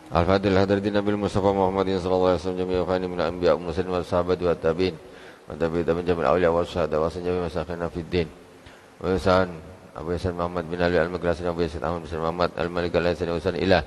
Al-Fatihah hadratin Nabi Mustafa Muhammadin sallallahu alaihi wasallam jami'a khani min al-anbiya wa mursalin wal sahabat wa tabi'in wa tabi'in jami'al awliya wa syuhada wa jami'a masakhina fid din. Wa Hasan Abu Hasan Muhammad bin Ali al-Magrasi Abu Hasan Ahmad bin Muhammad al-Malik al-Hasan Husain ila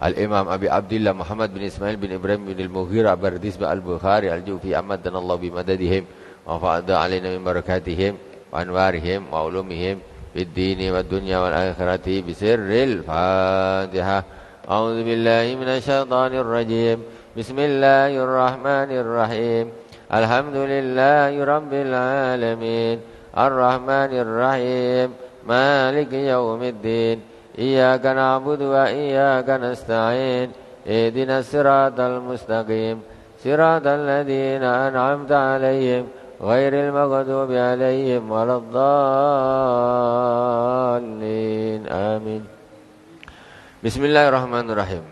Al-Imam Abi Abdullah Muhammad bin Ismail bin Ibrahim bin Al-Mughirah Bardis al-Bukhari al-Jufi Ahmad dan Allah bi madadihim wa fa'ada alaina min barakatihim wa anwarihim wa ulumihim fid dini wad dunya wal akhirati bi sirril Fatihah. A'udzu billahi minasyaitonir rajim. Bismillahirrahmanirrahim. Alhamdulillahi rabbil alamin. Arrahmanir rahim. Maliki yaumiddin. Iyyaka na'budu wa iyyaka nasta'in. Ihdinas siratal mustaqim. Siratal ladzina an'amta 'alaihim ghairil maghdubi 'alaihim waladdallin. Amin. Bismillahirrahmanirrahim.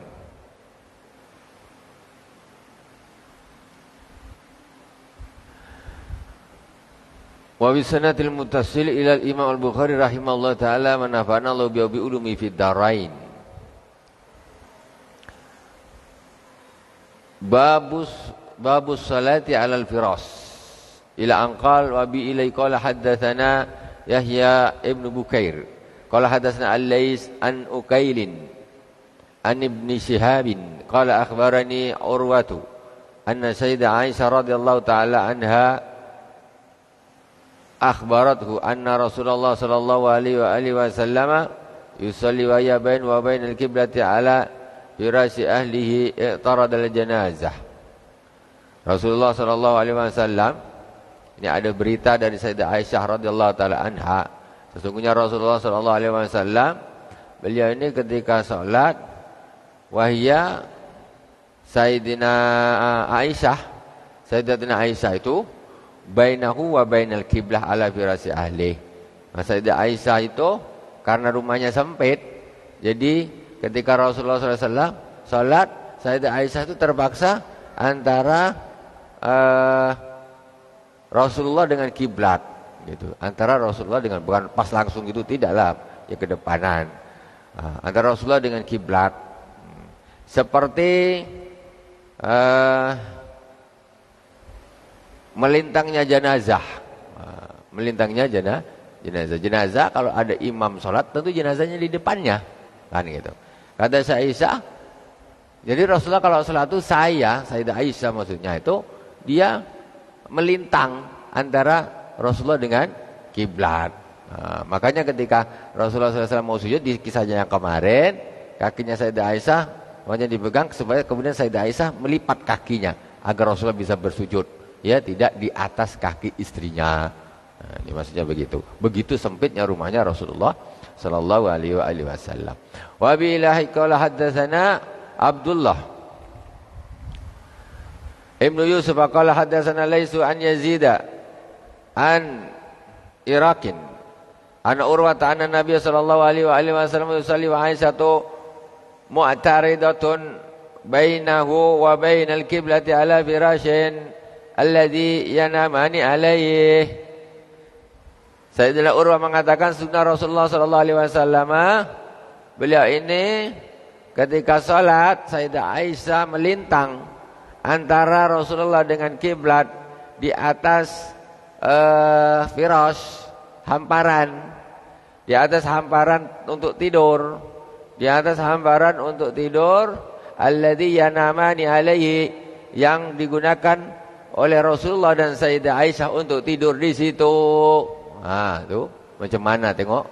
Wa bisanatil muttasil ila al-Imam al-Bukhari rahimahullah ta'ala wa nafa'ana Allah bi ulumi fid darain. Babus salati 'ala al-firas. Ila anqal wa bi ilai qala haddatsana Yahya ibn Bukair. Qala haddatsana Al-Lais an Ukailin an Ibn Shihabin qala akhbarani Urwatu anna Sayyidah Aisyah radhiyallahu ta'ala anha akhbarathu anna Rasulullah sallallahu alaihi wa alihi wasallam yusalli wa ya bain wa bainal qiblati ala firasi ahlihi i'tarada al-janazah. Rasulullah sallallahu alaihi wasallam, ini ada berita dari Sayyidah Aisyah radhiyallahu ta'ala anha, sesungguhnya Rasulullah sallallahu alaihi wasallam beliau ini ketika salat wahia Sayyidatina Aisyah itu bainahu wa bainal qiblah ala firasi ahli. Nah, Sayyidah Aisyah itu karena rumahnya sempit, jadi ketika Rasulullah SAW salat, Sayyidah Aisyah itu terpaksa antara Rasulullah dengan kiblat gitu. Antara Rasulullah dengan, bukan pas langsung gitu, tidaklah, ya ke depanan. Antara Rasulullah dengan kiblat. Seperti melintangnya jenazah. Melintangnya jenazah kalau ada imam sholat tentu jenazahnya di depannya, kan gitu. Kata Aisyah, jadi Rasulullah kalau sholat itu Sayyidah Aisyah maksudnya itu dia melintang antara Rasulullah dengan kiblat. Makanya ketika Rasulullah SAW mau sujud di kisahnya yang kemarin, kakinya Sayyidah Aisyah makanya dipegang supaya kemudian Sayyidah Aisyah melipat kakinya agar Rasulullah bisa bersujud, ya tidak di atas kaki istrinya. Nah, ini maksudnya begitu. Begitu sempitnya rumahnya Rasulullah sallallahu alaihi wasallam. Wa billahi qala haddatsana Abdullah Ibnu Yusuf qala haddatsana Laisu an Yazid an Iraqin an Urwa anna Nabiy sallallahu alaihi wasallam yusalli wa Aisyah mu'taridatun bainahu wa bainal qiblati ala firashin alladhi yanamani alaihi. Sayyidina Urwah mengatakan sunnah Rasulullah sallallahu alaihi wasallam, beliau ini ketika salat Sayyidah Aisyah melintang antara Rasulullah dengan kiblat di atas firash, hamparan, di atas hamparan untuk tidur. Di atas hamparan untuk tidur, alladzi yanamani alaihi, yang digunakan oleh Rasulullah dan Sayyidah Aisyah untuk tidur di situ. Nah, tuh macam mana tengok.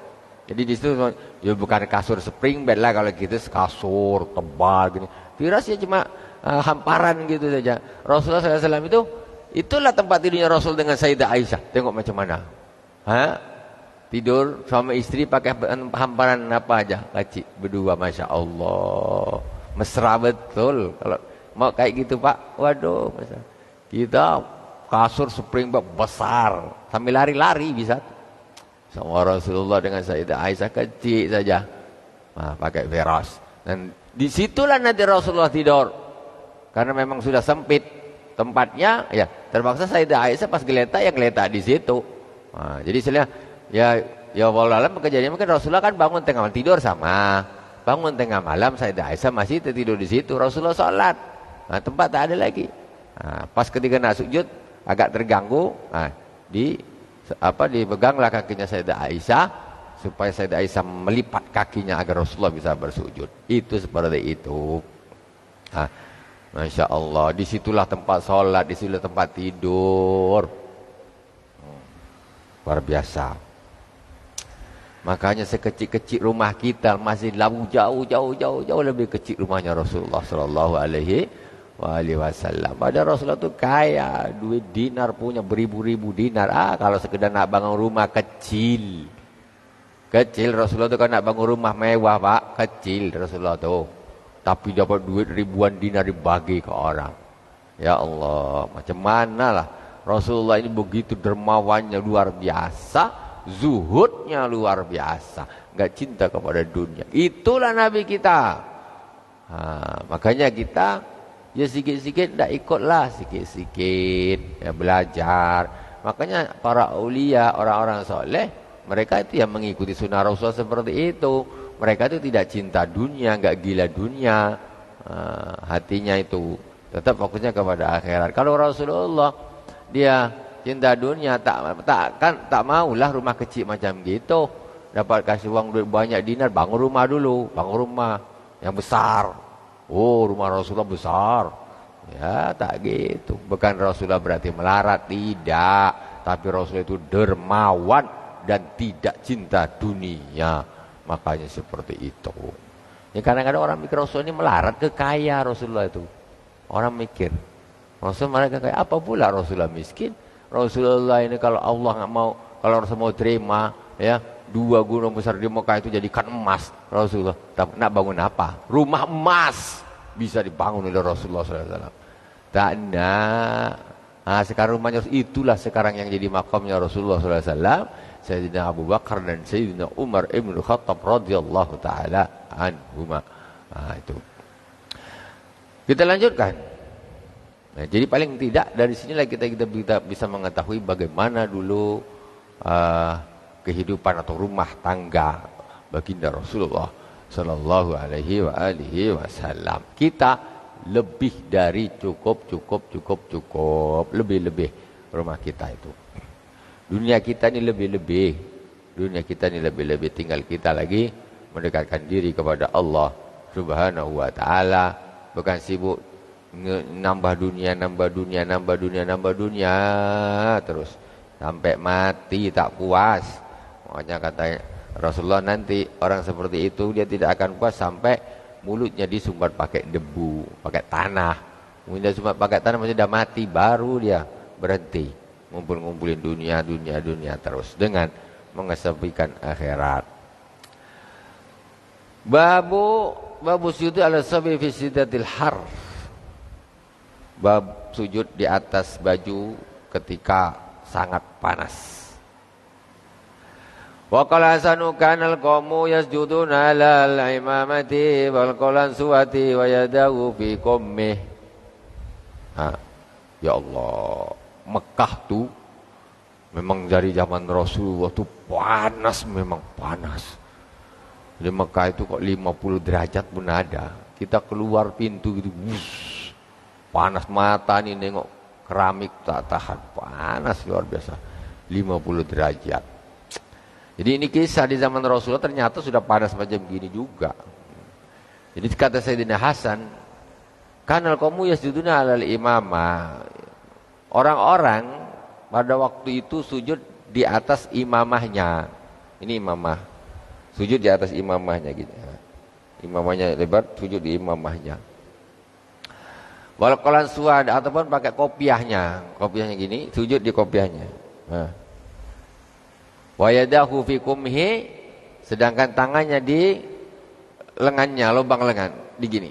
Jadi di situ ya bukan kasur spring bed lah kalau gitu, kasur tebal gini. Firasnya cuma hamparan gitu saja. Rasulullah SAW itulah tempat tidurnya Rasul dengan Sayyidah Aisyah. Tengok macam mana. Tidur suami istri pakai hamparan apa aja, kacik berdua, masya Allah, mesra betul. Kalau mau kayak gitu Pak, waduh, kita kasur spring bed besar, sambil lari-lari bisa. Sama Rasulullah dengan Sayyidah Aisyah kecil saja, pakai veras. Dan disitulah nanti Rasulullah tidur, karena memang sudah sempit tempatnya, ya terpaksa Sayyidah Aisyah pas geletak di situ. Jadi istilahnya ya wallahualam kejadian mungkin Rasulullah kan bangun tengah malam tidur sama bangun tengah malam Sayyidah Aisyah masih tertidur di situ, Rasulullah sholat. Nah, tempat tak ada lagi. Nah, pas ketika nak sujud agak terganggu, nah, dipeganglah kakinya Sayyidah Aisyah supaya Sayyidah Aisyah melipat kakinya agar Rasulullah bisa bersujud. Itu seperti itu. Nah, Masya Allah, disitulah tempat sholat, disitulah tempat tidur. Luar biasa. Makanya sekecil-kecil rumah kita masih jauh lebih kecil rumahnya Rasulullah Sallallahu Alaihi Wasallam. Padahal Rasulullah itu kaya, duit dinar punya beribu-ribu dinar. Kalau sekedar nak bangun rumah kecil Rasulullah itu kan nak bangun rumah mewah pak, kecil Rasulullah itu. Tapi dapat duit ribuan dinar dibagi ke orang. Ya Allah, macam mana lah Rasulullah ini begitu dermawannya luar biasa. Zuhudnya luar biasa, nggak cinta kepada dunia. Itulah Nabi kita. Makanya kita ya sikit-sikit tidak ikutlah, sikit-sikit ya belajar. Makanya para aulia, orang-orang soleh, mereka itu yang mengikuti sunnah Rasulullah seperti itu. Mereka itu tidak cinta dunia, nggak gila dunia. Hatinya itu tetap fokusnya kepada akhirat. Kalau Rasulullah dia cinta dunia, tak maulah rumah kecil macam gitu. Dapat kasih uang duit banyak dinar, bangun rumah dulu, bangun rumah yang besar. Oh, rumah Rasulullah besar. Ya, tak gitu. Bukan Rasulullah berarti melarat, tidak. Tapi Rasulullah itu dermawan dan tidak cinta dunia. Makanya seperti itu. Ya, kadang-kadang orang mikir Rasulullah ini melarat, kekaya Rasulullah itu. Orang mikir Rasulullah mereka kaya, apa pula Rasulullah miskin? Rasulullah ini kalau Allah nggak mau, kalau Rasul mau terima, ya 2 gunung besar di Mekah itu jadikan emas. Rasulullah nak bangun apa? Rumah emas bisa dibangun oleh Rasulullah SAW. Tak nak. Sekarang rumahnya itulah sekarang yang jadi makamnya Rasulullah SAW. Sayyidina Abu Bakar dan Sayyidina Umar ibn Khattab radhiyallahu taala anhuma. Itu. Kita lanjutkan. Nah, jadi paling tidak dari sinilah kita bisa mengetahui bagaimana dulu kehidupan atau rumah tangga baginda Rasulullah Sallallahu Alaihi Wasallam. Kita lebih dari cukup, lebih rumah kita itu. Dunia kita ini lebih. Tinggal kita lagi mendekatkan diri kepada Allah Subhanahu Wa Taala, bukan sibuk nambah dunia terus sampai mati tak puas. Makanya kata Rasulullah, nanti orang seperti itu dia tidak akan puas sampai mulutnya disumbat pakai debu, pakai tanah. Mungkin dia sumbat pakai tanah masih dah mati, baru dia berhenti ngumpulin dunia terus dengan mengesampingkan akhirat. Babu sujud ala sabi fi sidatil har. Bab sujud di atas baju ketika sangat panas. Wa qala Hasanu kana al-qawmu yasjuduna ala al-imamati wal qalan suwati wa yadahu fi qammih. Ya Allah, Mekah tuh memang dari zaman Rasulullah tuh panas, memang panas. Di Mekah itu kok 50 derajat pun ada. Kita keluar pintu gitu, panas mata nih nengok keramik tak tahan, panas luar biasa, 50 derajat. Jadi ini kisah di zaman Rasulullah ternyata sudah panas macam gini juga. Jadi kata Sayyidina Hasan, kanal qaumu yasjuduna 'alal imamah. Orang-orang pada waktu itu sujud di atas imamahnya. Ini imamah. Sujud di atas imamahnya gitu. Imamahnya lebar, sujud di imamahnya. Wal qalan suwad ataupun pakai kopiahnya gini, sujud di kopiahnya. Wa yadahu fi kumhi, sedangkan tangannya di lengannya, lubang lengan, di gini.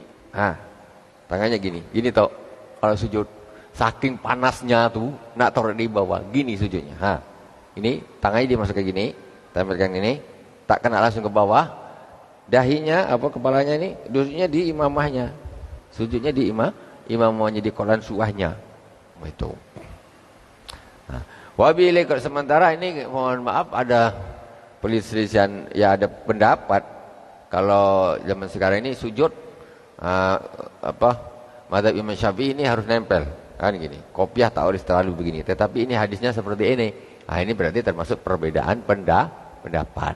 Tangannya gini toh kalau sujud. Saking panasnya tuh, nak taruh di bawah, gini sujudnya. Ini tangannya dimasuk ke gini, tampilkan ini, tak kena langsung ke bawah. Dahinya kepalanya ini duduknya di imamahnya. Sujudnya di imamahnya di kolan suahnya. Itu. Wabillahi, sementara ini mohon maaf ada perselisihan, ya ada pendapat kalau zaman sekarang ini sujud mazhab Imam Syafi'i ini harus nempel kan gini. Kopiah tak harus terlalu begini. Tetapi ini hadisnya seperti ini. Nah, ini berarti termasuk perbedaan pendapat.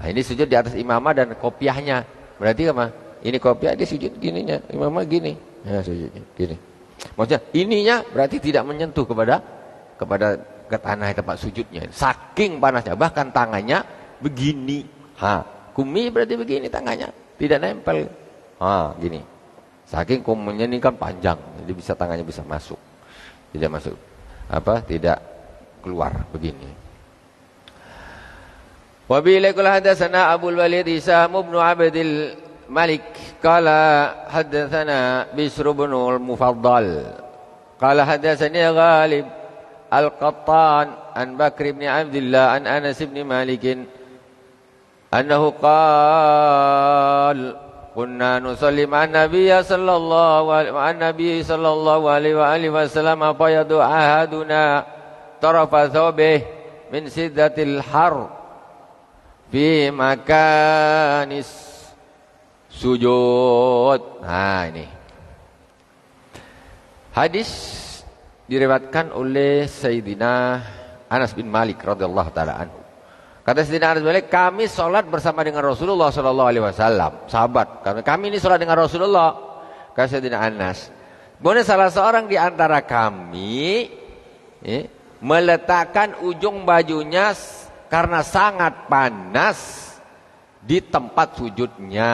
Nah, ini sujud di atas imamah dan kopiahnya. Berarti apa? Ini kopiah, dia sujud gininya, imamah gini. Ya, sujudnya gini. Maksudnya ininya berarti tidak menyentuh kepada ke tanah tempat sujudnya. Saking panasnya, bahkan tangannya begini. Kumi berarti begini tangannya, tidak nempel. Gini. Saking kuminya ini kan panjang, jadi tangannya bisa masuk. Tidak masuk. Tidak keluar begini. Wa bi lakul hadatsana Abdul Walid Hisam bin Abdul Malik qala hadatsana Bisr bin al-Mufaddal qala hadatsani Ghalib al-Qattan an Bakr bin Abdullah an Anas bin Malik annahu qala kunna nusalli ma'an nabiyyi sallallahu alaihi wa alihi wasallam fa yadu ahaduna tarafa thawbih min siddatil har fi makanis sujud. Ini hadis diriwayatkan oleh Sayyidina Anas bin Malik radhiyallahu taala anhu. Kata Sayyidina Anas bin Malik, kami sholat bersama dengan Rasulullah sallallahu alaihi wasallam. Sahabat, kami ini sholat dengan Rasulullah. Kata Sayyidina Anas, kemudian salah seorang di antara kami meletakkan ujung bajunya karena sangat panas di tempat sujudnya.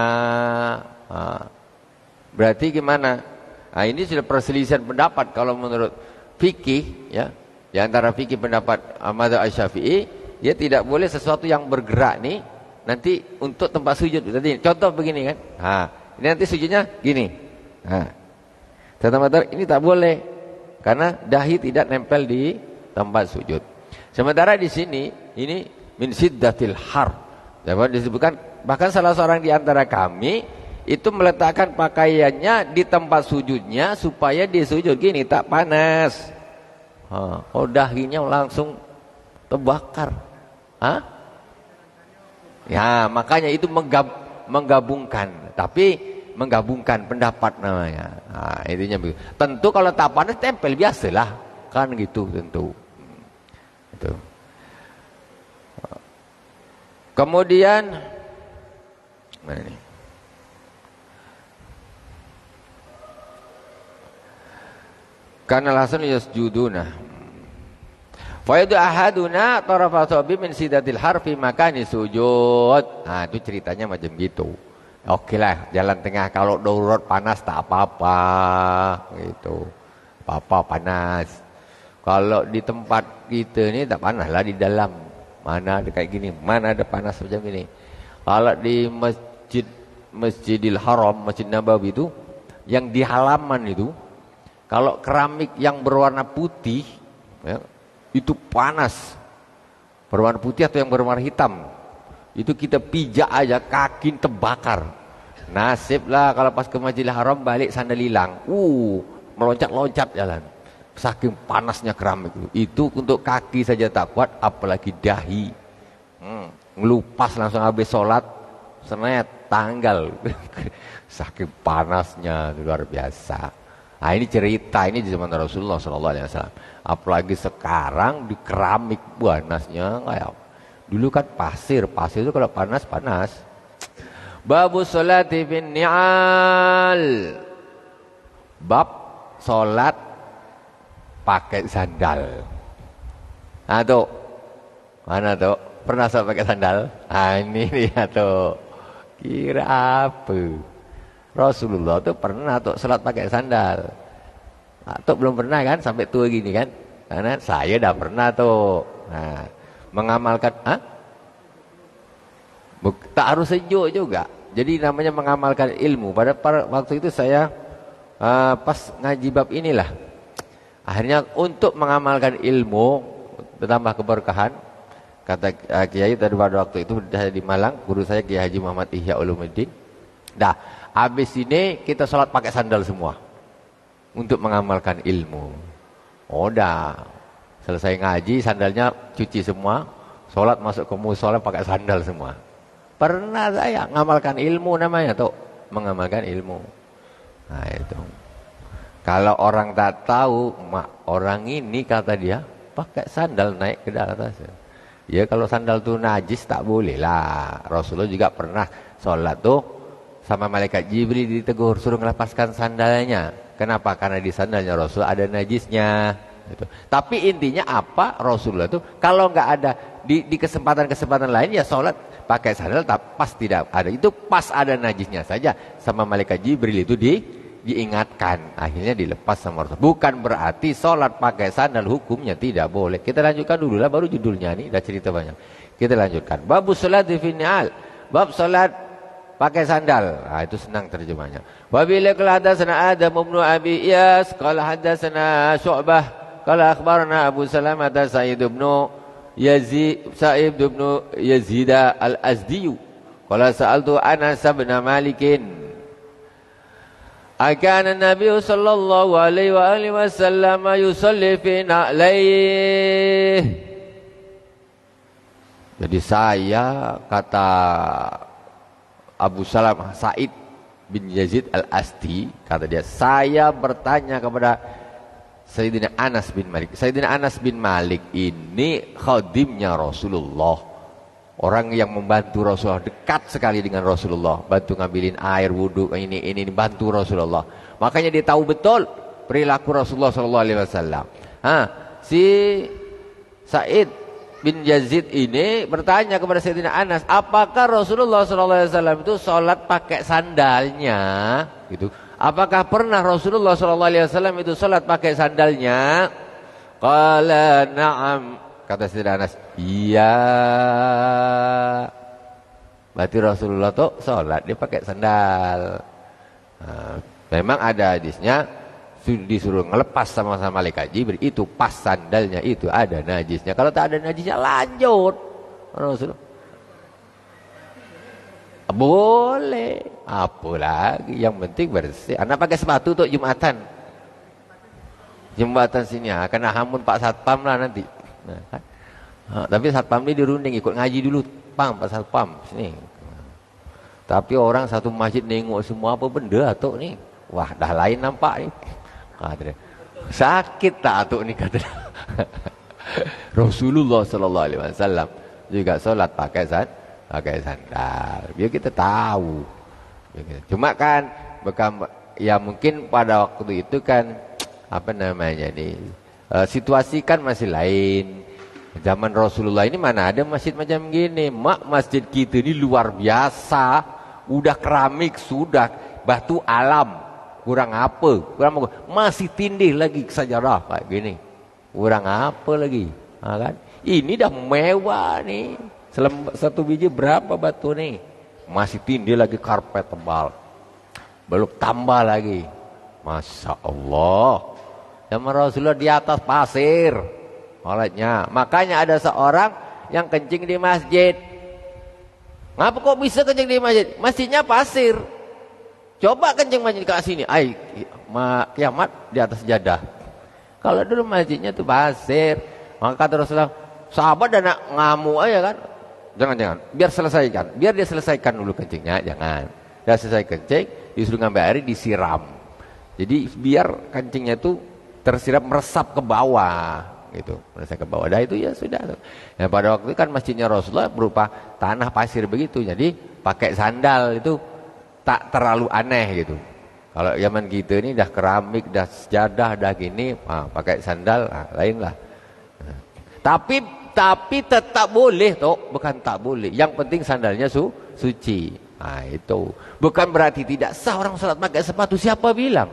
Berarti gimana? Ini sudah perselisihan pendapat kalau menurut fikih, ya. Di antara fikih pendapat Ahmad Asy-Syafi'i, dia tidak boleh sesuatu yang bergerak nih nanti untuk tempat sujud. Jadi contoh begini kan. Ini nanti sujudnya gini. Teman-teman, ini tak boleh karena dahi tidak nempel di tempat sujud. Sementara di sini ini min siddatil har. Dapat disebutkan bahkan salah seorang di antara kami itu meletakkan pakaiannya di tempat sujudnya supaya dia sujud gini tak panas. Dahinya langsung terbakar. Ya, makanya itu menggabungkan. Tapi menggabungkan pendapat namanya. Intinya begitu. Tentu kalau tak panas tempel biasalah. Kan gitu tentu. Itu. Kemudian mana ini? Karena lasan yasjuduna. Fa yadu ahaduna tarafa thawbi min sidatil harfi makani sujud. Itu ceritanya macam gitu. Oke lah, jalan tengah kalau darurat panas tak apa-apa gitu. Apa-apa panas. Kalau di tempat kita ni tak panas lah di dalam. Mana ada kayak gini, mana ada panas macam ini. Kalau di Masjidil Haram, Masjid Nabawi itu, yang di halaman itu, kalau keramik yang berwarna putih, ya, itu panas. Berwarna putih atau yang berwarna hitam, itu kita pijak aja kaki terbakar. Nasib lah kalau pas ke Masjidil Haram balik sandal hilang. Meloncat-loncat jalan. Saking panasnya keramik itu untuk kaki saja tak kuat, apalagi dahi. Ngelupas langsung habis sholat, senet tanggal. Saking panasnya luar biasa. Ini cerita ini di zaman Rasulullah SAW. Apalagi sekarang di keramik panasnya kayak dulu kan pasir itu kalau panas. Babu sholati bin ni'al. Bab sholat pakai sandal. Tuh. Mana tuh? Pernah sholat pakai sandal? Ini dia tuh. Kira apa? Rasulullah tuh pernah tuh sholat pakai sandal. Tuh belum pernah kan sampai tua gini kan? Karena saya dah pernah tuh. Mengamalkan tak harus sejuk juga. Jadi namanya mengamalkan ilmu. Pada waktu itu saya pas ngaji bab inilah. Akhirnya untuk mengamalkan ilmu bertambah keberkahan, kata Kiai tadi pada waktu itu saya di Malang, guru saya Kiai Haji Muhammad Ihya Ulumuddin. Habis ini kita sholat pakai sandal semua untuk mengamalkan ilmu. Selesai ngaji sandalnya cuci semua, sholat masuk ke musola pakai sandal semua. Pernah saya ngamalkan ilmu namanya tuh, mengamalkan ilmu. Nah itu. Kalau orang tak tahu, orang ini kata dia pakai sandal naik ke atas. Ya kalau sandal tuh najis tak boleh lah. Rasulullah juga pernah sholat tuh sama malaikat Jibril ditegur suruh melepaskan sandalnya. Kenapa? Karena di sandalnya Rasul ada najisnya. Gitu. Tapi intinya apa? Rasulullah tuh kalau nggak ada di kesempatan-kesempatan lain ya sholat pakai sandal, pas tidak ada itu pas ada najisnya saja sama malaikat Jibril itu diingatkan, akhirnya dilepas sama Rasul. Bukan berarti sholat pakai sandal hukumnya tidak boleh. Kita lanjutkan dulu lah, baru judulnya nih, udah cerita banyak. Kita lanjutkan. Babus sholat di final. Bab sholat pakai sandal. Nah, itu senang terjemahnya. Wabila qala hadatsana Adam bin Abi Iyas qala hadatsana Syu'bah qala akhbarana Abu Salamah Sa'id bin Yazid al-Azdi. Qala sa'altu Anas bin Malikin Akan Nabi sallallahu alaihi wa alihi wasallam yusalli fi na'laih. Jadi saya kata Abu Salamah Sa'id bin Yazid al-Asti, kata dia, saya bertanya kepada Sayyidina Anas bin Malik. Sayyidina Anas bin Malik ini khadimnya Rasulullah. Orang yang membantu Rasulullah, dekat sekali dengan Rasulullah, bantu ngambilin air wudhu, ini bantu Rasulullah. Makanya dia tahu betul perilaku Rasulullah sallallahu alaihi wasallam. Si Sa'id bin Yazid ini bertanya kepada Sayyidina Anas, apakah Rasulullah sallallahu alaihi wasallam itu sholat pakai sandalnya? Gitu. Apakah pernah Rasulullah sallallahu alaihi wasallam itu sholat pakai sandalnya? Qala na'am. Kata Sayyidina Anas, iya. Berarti Rasulullah tuh sholat dia pakai sandal. Memang ada hadisnya disuruh ngelepas sama-sama malaikat Jibril, itu pas sandalnya itu ada najisnya. Kalau tak ada najisnya lanjut. Rasulullah boleh. Apa lagi? Yang penting bersih. Anak pakai sepatu untuk Jembatan sini kena hamun Pak Satpam lah nanti. Nah, kan? Tapi satpam ini dirunding, ikut ngaji dulu, Pak Satpam sini. Tapi orang satu masjid nengok semua apa benda atuk nih. Wah, dah lain nampak nih. Sakit tak atuk nih kata. Rasulullah sallallahu alaihi wasallam juga salat pakai sandal. Biar kita tahu. Cuma kan ya mungkin pada waktu itu kan apa namanya nih? Situasi kan masih lain. Zaman Rasulullah ini mana ada masjid macam gini. Masjid kita ini luar biasa. Udah keramik, sudah batu alam. Kurang apa? Masih tindih lagi sejarah kayak gini. Kurang apa lagi? Kan? Ini dah mewah nih. Satu biji berapa batu nih? Masih tindih lagi, karpet tebal. Belum tambah lagi. Masya Allah. Zaman Rasulullah di atas pasir sholatnya. Makanya ada seorang yang kencing di masjid. Ngapa kok bisa kencing di masjid? Masjidnya pasir. Coba kencing masjid ke sini. Kiamat di atas jadah. Kalau dulu masjidnya tuh pasir. Maka kata Rasulullah, sahabat dan ngamuk aja kan. Jangan. Biar dia selesaikan dulu kencingnya. Jangan. Dia selesai kencing, disuruh ngambil air, disiram. Jadi biar kencingnya tuh tersiram, meresap ke bawah gitu, meresap ke bawah. Dah itu ya sudah. Ya pada waktu itu kan masjidnya Rasulullah berupa tanah pasir begitu. Jadi pakai sandal itu tak terlalu aneh gitu. Kalau zaman kita ini dah keramik, dah sejadah, dah gini, pakai sandal lain lah. Tapi tetap boleh toh, bukan tak boleh. Yang penting sandalnya suci. Itu. Bukan berarti tidak sah orang salat pakai sepatu. Siapa bilang?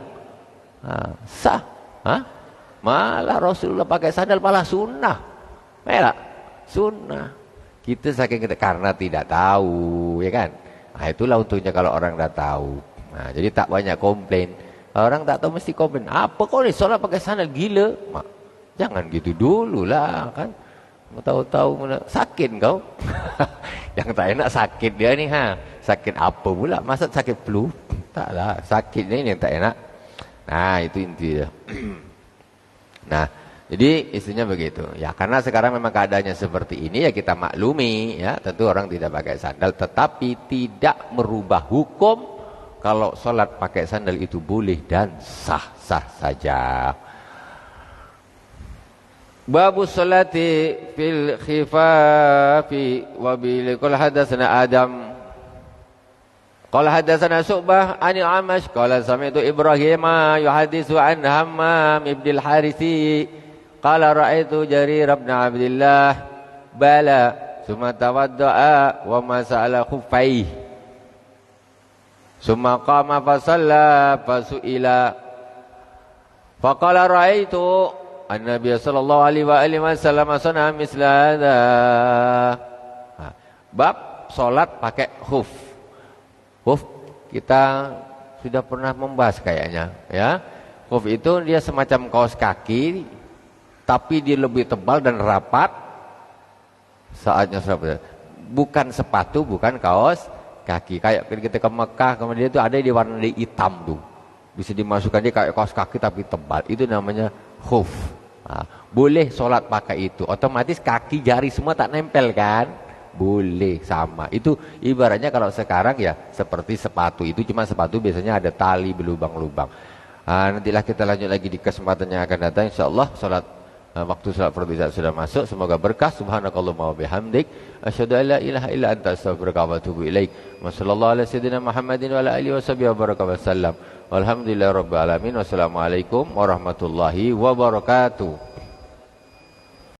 Sah. Malah Rasulullah pakai sandal malah sunnah. Sunnah. Kita saking karena tidak tahu, ya kan? Itulah untungnya kalau orang dah tahu. Jadi tak banyak komplain. Orang tak tahu mesti komplain. Apa kau ni solat pakai sandal, gila? Jangan gitu dulu lah kan. Tahu-tahu sakit kau. Yang tak enak sakit dia ni Sakit apa pula? Masa sakit flu? Taklah, sakitnya ini yang tak enak. Itu intinya. Nah, Jadi istrinya begitu. Ya karena sekarang memang keadaannya seperti ini ya kita maklumi ya. Tentu orang tidak pakai sandal, tetapi tidak merubah hukum kalau sholat pakai sandal itu boleh dan sah-sah saja. Babu sholati fil khifafi wa bil hadatsana Adam. Qala hadatsana Syu'bah 'anil Amash qala sami'tu Ibrahim yuhaditsu an Hammam ibn al-Harisi qala ra'aitu Jarir ibn Abdullah bala summa tawadda'a wa masala khuffaihi summa qama fa shalla fa su'ila fa qala ra'aitu an-nabiy sallallahu alaihi wa alihi wasallam sana misla hadza. Bab salat pakai khuf. Khuf kita sudah pernah membahas kayaknya ya. Khuf itu dia semacam kaos kaki tapi dia lebih tebal dan rapat saatnya sholat. Bukan sepatu, bukan kaos kaki. Kayak kita ke Mekah, kemudian itu ada di warna hitam tuh. Bisa dimasukkan dia kayak kaos kaki tapi tebal. Itu namanya khuf. Nah, boleh sholat pakai itu. Otomatis kaki jari semua tak nempel kan? Boleh sama. Itu ibaratnya kalau sekarang ya seperti sepatu. Itu cuma sepatu biasanya ada tali berlubang-lubang. Nantilah kita lanjut lagi di kesempatan yang akan datang. InsyaAllah sholat waktu salat fardu sudah masuk, semoga berkah. Subhanakallahumma wa bihamdik asyhadu an la ilaha illa anta astaghfiruka wa atubu ilaik. Wassallallahu ala sayyidina Muhammadin wa ala alihi washabihi wa baraka wasallam. Walhamdulillahirabbil alamin. Wassalamualaikum warahmatullahi wabarakatuh.